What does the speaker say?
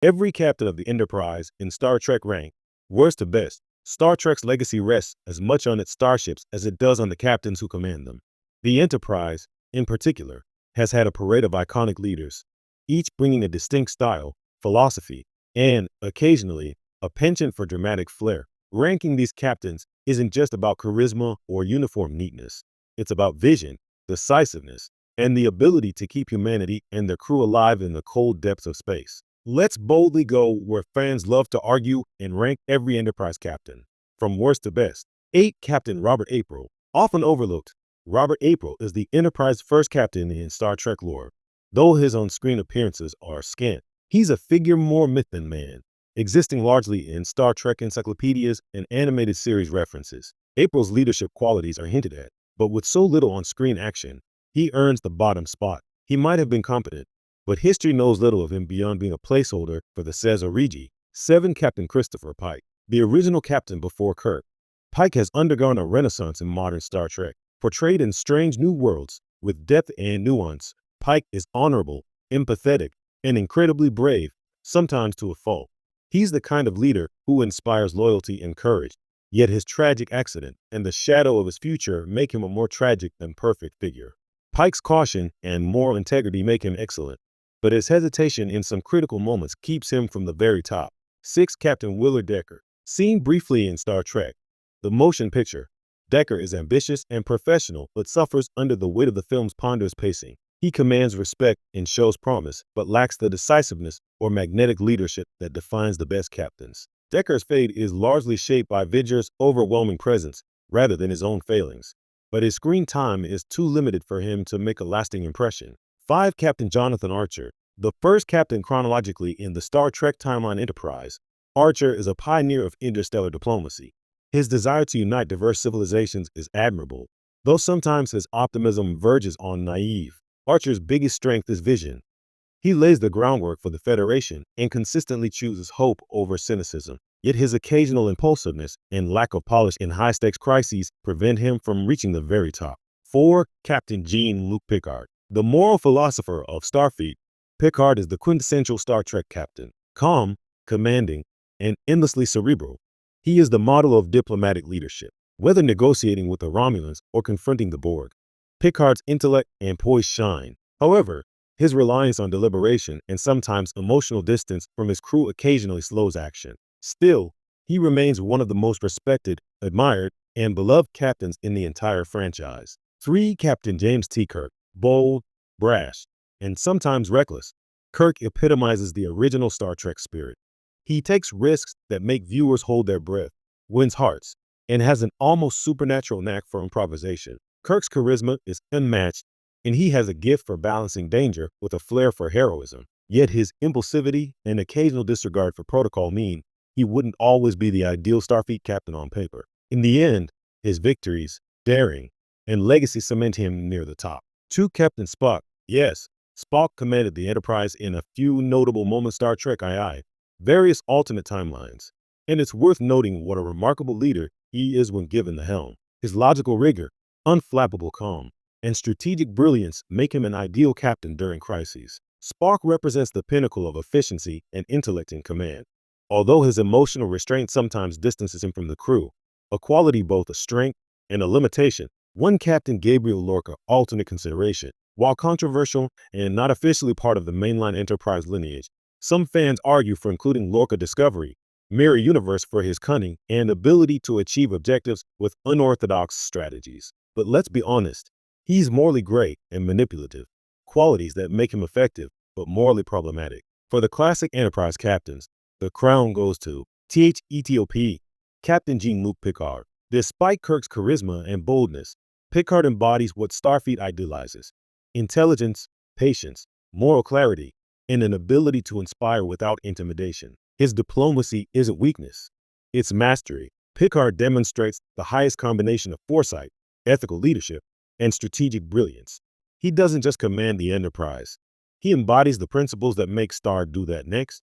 Every captain of the Enterprise in Star Trek rank, worst to best, Star Trek's legacy rests as much on its starships as it does on the captains who command them. The Enterprise, in particular, has had a parade of iconic leaders, each bringing a distinct style, philosophy, and, occasionally, a penchant for dramatic flair. Ranking these captains isn't just about charisma or uniform neatness. It's about vision, decisiveness, and the ability to keep humanity and their crew alive in the cold depths of space. Let's boldly go where fans love to argue and rank every Enterprise captain, from worst to best. 8. Captain Robert April. Often overlooked, Robert April is the Enterprise's first captain in Star Trek lore. Though his on-screen appearances are scant, he's a figure more myth than man, existing largely in Star Trek encyclopedias and animated series references. April's leadership qualities are hinted at, but with so little on-screen action, he earns the bottom spot. He might have been competent, but history knows little of him beyond being a placeholder for the Cesar Regi. 7. Captain Christopher Pike. The original captain before Kirk, Pike has undergone a renaissance in modern Star Trek. Portrayed in strange new worlds with depth and nuance, Pike is honorable, empathetic, and incredibly brave, sometimes to a fault. He's the kind of leader who inspires loyalty and courage, yet his tragic accident and the shadow of his future make him a more tragic than perfect figure. Pike's caution and moral integrity make him excellent, but his hesitation in some critical moments keeps him from the very top. 6. Captain Willard Decker. Seen briefly in Star Trek, the motion picture, Decker is ambitious and professional but suffers under the weight of the film's ponderous pacing. He commands respect and shows promise, but lacks the decisiveness or magnetic leadership that defines the best captains. Decker's fate is largely shaped by V'ger's overwhelming presence rather than his own failings, but his screen time is too limited for him to make a lasting impression. 5. Captain Jonathan Archer. The first captain chronologically in the Star Trek timeline Enterprise, Archer is a pioneer of interstellar diplomacy. His desire to unite diverse civilizations is admirable, though sometimes his optimism verges on naive. Archer's biggest strength is vision. He lays the groundwork for the Federation and consistently chooses hope over cynicism. Yet his occasional impulsiveness and lack of polish in high-stakes crises prevent him from reaching the very top. 4. Captain Jean-Luc Picard. The moral philosopher of Starfleet, Picard is the quintessential Star Trek captain. Calm, commanding, and endlessly cerebral, he is the model of diplomatic leadership, whether negotiating with the Romulans or confronting the Borg. Picard's intellect and poise shine. However, his reliance on deliberation and sometimes emotional distance from his crew occasionally slows action. Still, he remains one of the most respected, admired, and beloved captains in the entire franchise. 3. Captain James T. Kirk. Bold, brash, and sometimes reckless, Kirk epitomizes the original Star Trek spirit. He takes risks that make viewers hold their breath, wins hearts, and has an almost supernatural knack for improvisation. Kirk's charisma is unmatched, and he has a gift for balancing danger with a flair for heroism. Yet his impulsivity and occasional disregard for protocol mean he wouldn't always be the ideal Starfleet captain on paper. In the end, his victories, daring, and legacy cement him near the top. 2. Captain Spock. Yes, Spock commanded the Enterprise in a few notable moments Star Trek II, various alternate timelines, and it's worth noting what a remarkable leader he is when given the helm. His logical rigor, unflappable calm, and strategic brilliance make him an ideal captain during crises. Spock represents the pinnacle of efficiency and intellect in command. Although his emotional restraint sometimes distances him from the crew, a quality both a strength and a limitation. 1. Captain Gabriel Lorca. Alternate consideration. While controversial and not officially part of the mainline Enterprise lineage, some fans argue for including Lorca Discovery, Mirror Universe for his cunning and ability to achieve objectives with unorthodox strategies. But let's be honest, he's morally gray and manipulative, qualities that make him effective but morally problematic. For the classic Enterprise captains, the crown goes to THETOP, Captain Jean-Luc Picard. Despite Kirk's charisma and boldness, Picard embodies what Starfleet idealizes: intelligence, patience, moral clarity, and an ability to inspire without intimidation. His diplomacy isn't weakness, it's mastery. Picard demonstrates the highest combination of foresight, ethical leadership, and strategic brilliance. He doesn't just command the Enterprise, he embodies the principles that make Star do that next.